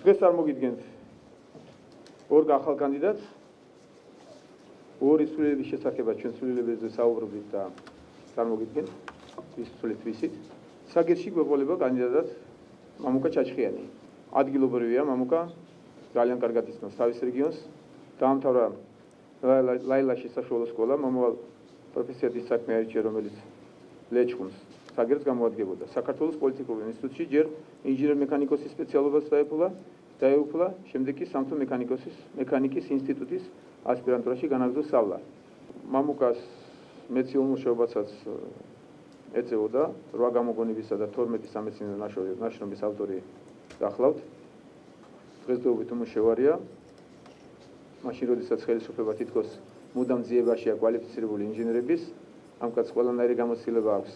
დღეს წარმოგიდგენთ ორ ახალ კანდიდატს, ორი სულელების შესახებაც ჩვენ სულელებებზე საუბრობთ და წარმოგიდგენთ ის სულელით. საგერში გვეყოლება კანდიდატად მამუკა ჩაჩხიანი. ადგილობრივია მამუკა, ძალიან კარგად იცნობს თავის რეგიონს, დაამთავრა ლაილაშის საშუალო სკოლა, მომავალ პროფესიადის საქმე აირჩია, რომელიც ლეჩხუმს საგერს გამოადგებოდა. საქართველოს პოლიტიკურ ინსტიტუტში ჯერ ინჟინერ-მექანიკოსის სპეციალობას დაეუფლა, შემდეგ კი სამთო მექანიკის ინსტიტუტის ასპირანტურაში განაგრძო სწავლა. მამუკას მეცნიერ მუშაობასაც ეწეოდა, 8 გამოგონებისა და 12 სამეცნიერო ნაშრომის ავტორი გახლავთ. დღესდღეობით უმუშევარია. მაშინ როდესაც ხელისუფლება თითქოს მუდამ ძიებაშია კვალიფიცირებული ინჟინერების, ამ კაცს ყველანაირი გამოცდილება აქვს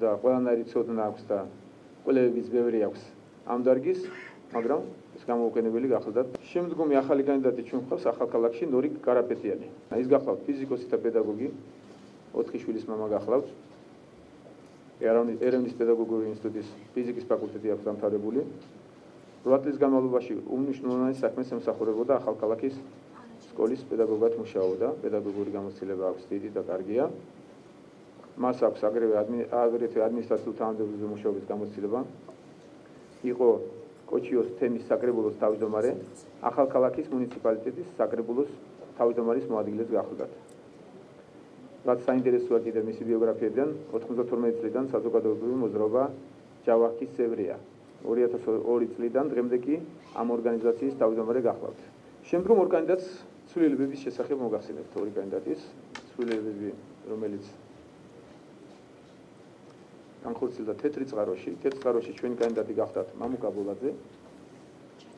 და ყველანაირი ცოდნა აქვს და კვლევებიც ბევრი აქვს ამ დარგის, მაგრამ ეს გამოუყენებელი გახლავთ. შემდგომი ახალი კანდიდატი ჩვენ გვყავს ახალქალაქში ნორიკ კარაპეტიანი. ის გახლავთ ფიზიკოსი და პედაგოგი, 4 შვილის მამა გახლავთ. ერევნის პედაგოგიური ინსტიტუტის ფიზიკის ფაკულტეტი აქვს დამთავრებული. 8 წლის განმავლობაში უმნიშვნელოვანეს საქმეს ემსახურებოდა ახალქალაქის სკოლის პედაგოგად მუშაობდა, პედაგოგური გამოცდილება აქვს დიდი და კარგია. მას აქვს აგრეთვე ადმინისტრაციულ თანამდებობაზე მუშაობის გამოცდილება. იყო კოჩიოს თემის საკრებულოს თავმჯდომარე, ახალქალაქის მუნიციპალიტეტის საკრებულოს თავმჯდომარის მოადგილეს გახლდათ. რაც საინტერესოა კიდევ მისი ბიოგრაფიიდან, 92 წლიდან საზოგადოებრივი მოძრაობა ჯავახის წევრია. 2002 წლიდან დღემდე კი ამ ორგანიზაციის თავმჯდომარე გახლავთ. შემდგომ ორ კანდიდატს სულელებების შესახებ მოგახსენებთ. ორი კანდიდატის სულელებები, რომელიც განხორციელდა თეთრ წყაროში ჩვენი კანდიდატი გახდათ მამუკა ბოლაძე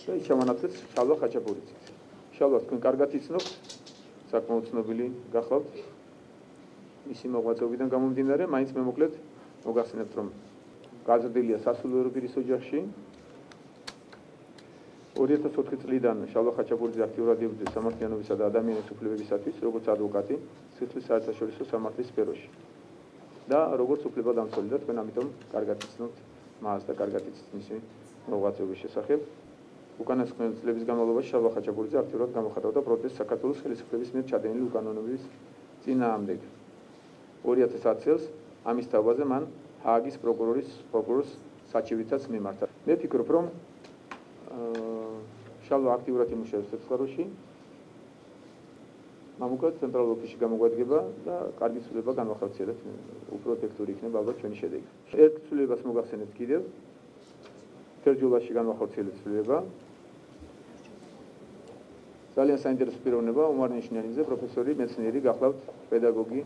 და ის ჩამანაცვლეს შალვა ხაჭაპურიძით. შალვა თქვენ კარგად იცნობთ, საკმაოდ ცნობილი გახლავთ. მისი მოღვაწეობიდან გამომდინარე, მაინც მე მოკლედ მოგახსენებთ, რომ გაზრდილია სასულიერო პირის ოჯახში. 2004 წლიდან შალვა ხაჭაპურიძე აქტიურად იბრძვის სამართლიანობისა და ადამიანის უფლებებისათვის, როგორც ადვოკატი სისხლის საერთაშორისო სამართლის სფეროში. და როგორც უფლებადამცველი და თქვენ ამიტომ კარგად იცნობთ მას და კარგად იცით მისი მოღვაწეობის შესახებ. უკანასკნელი წლების განმავლობაში შალვა ხაჭაპურიძე აქტიურად გამოხატავდა პროტესტს საქართველოს ხელისუფლების მიერ ჩადენილი უკანონოების წინააღმდეგ. 2010 წელს ამის თავაზე მან ჰააგის პროკურორს საჩივრითაც მიმართა. მე ვფიქრობ, რომ შალვა აქტიურად იმუშავებს თეთრ წყაროში. მამუკა ცენტრალურ ოფისში გამოგვადგება და კარგი ცვლილება განვახორციელებს, უფრო ეფექტური იქნება ალბათ ჩვენი შედეგი. ერთ ცვლილებას მოგახსენებთ კიდევ. თერჯოლაში განვახორციელებს ცვლილება. ძალიან საინტერესო პიროვნება ომარ ნიშნიანიძე, პროფესორი, მეცნიერი, გახლავთ პედაგოგი.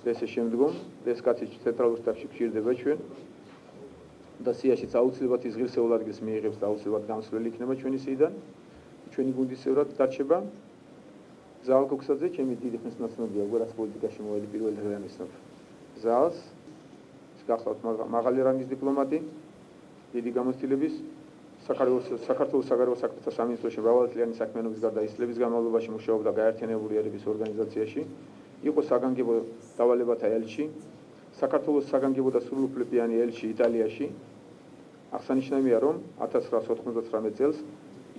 ესე შემდგომ ეს კაცი ცენტრალურ შტაბში გჭირდება ჩვენ და სიაშიც აუცილებლად ის ღირსეულ ადგილს მიიღებს და აუცილებლად გამსვლელი იქნება ჩვენი სიიდან. ჩვენი გუნდის წევრად დარჩება. ზაალ კოქსაძე, ჩემი დიდი ხნის ნაცნობია, უკვე რაც პოლიტიკაში მოვედი პირველი დღიდან ისნობ ზაალს. ის გახლავთ მაღალი რანგის დიპლომატი, დიდი გამოცდილების, საქართველოს საგარეო საქმეთა სამინისტროში მრავალწლიანი საქმიანობის გარდა ისლების განმავლობაში მუშაობდა გაერთიანებული ერების ორგანიზაციაში, იყო საგანგებო დავალებათა ელჩი, საქართველოს საგანგებო და სრულუფლებიანი ელჩი იტალიაში. აღსანიშნავია, რომ 1999 წელს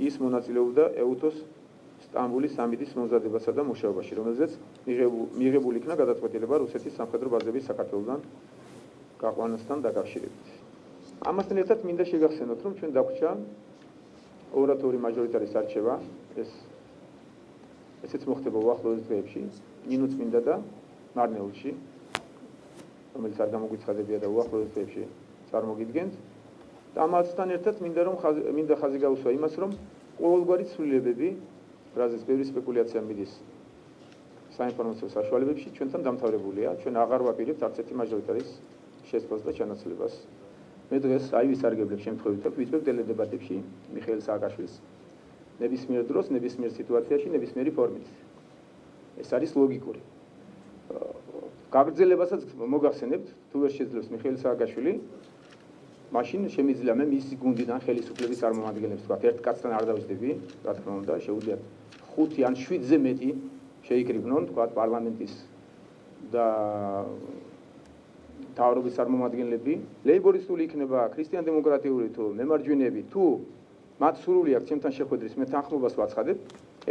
ის მონაწილეობდა ეუთოს სტამბოლის სამიტის მომზადებასა და მუშაობაში, რომელზეც მიღებული იქნა გადაწყვეტილება რუსეთის სამხედრო ბაზების საქართველოსთან გაყვანასთან დაკავშირებით. ამასთან ერთად მინდა შეგახსენოთ, რომ ჩვენ დაგვრჩა ორატორი მაჟორიტარის არჩევა, ესეც მოხდება უახლოეს დღეებში, ნინუწმინდა და მარნეულში, რომელიც არ გამოგვიცხადებია და უახლოეს დღეებში წარმოგიდგენთ. და ამასთან ერთად მინდა ხაზი გაუსვა იმას, რომ ყოველგვარი ცვლილებები, რაზეც ბევრი სპეკულაცია მიდის საინფორმაციო საშუალებებში, ჩვენთან დამთავრებულია. ჩვენ აღარ ვაპირებთ არც ერთი მაჟორიტარის შესწავლას და ჩანაცვლებას. მე დღეს აი ვისარგებლებ შემთხვევით, ვიწვევ ტელედებატებში მიხეილ სააკაშვილის ნებისმიერ დროს, ნებისმიერ სიტუაციაში, ნებისმიერი ფორმით. ეს არის ლოგიკური. გაგრძელებასაც მოგახსენებთ, თუ ვერ შეძლებს მიხეილ სააკაშვილი, მაშინ შემიძლია მე მისი გუნდიდან ხელისუფლების წარმომადგენლებს ვთქვათ, ერთ კაცთან არ დავისდები, რა თქმა უნდა, შეუძლიათ 5 ან 7-ზე მეტი შეიკრიბნონ, ვთქვათ, პარლამენტის და მთავრობის წარმომადგენლები, ლეიბორისტული იქნება, ქრისტიან-დემოკრატიული თუ მემარჯვენეები, თუ მათ სურვილი აქვს ჩემთან შეხვედრის, მე თანხმობას ვაცხადებ,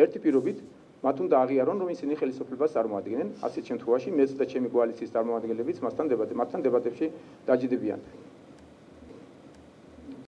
ერთი პირობით მათ უნდა აღიარონ, რომ ისინი ხელისუფლებას წარმოადგენენ, ასეთ შემთხვევაში მეც და ჩემი კოალიციის წარმომადგენლებიც მათთან დებატებში დაჯდებიან.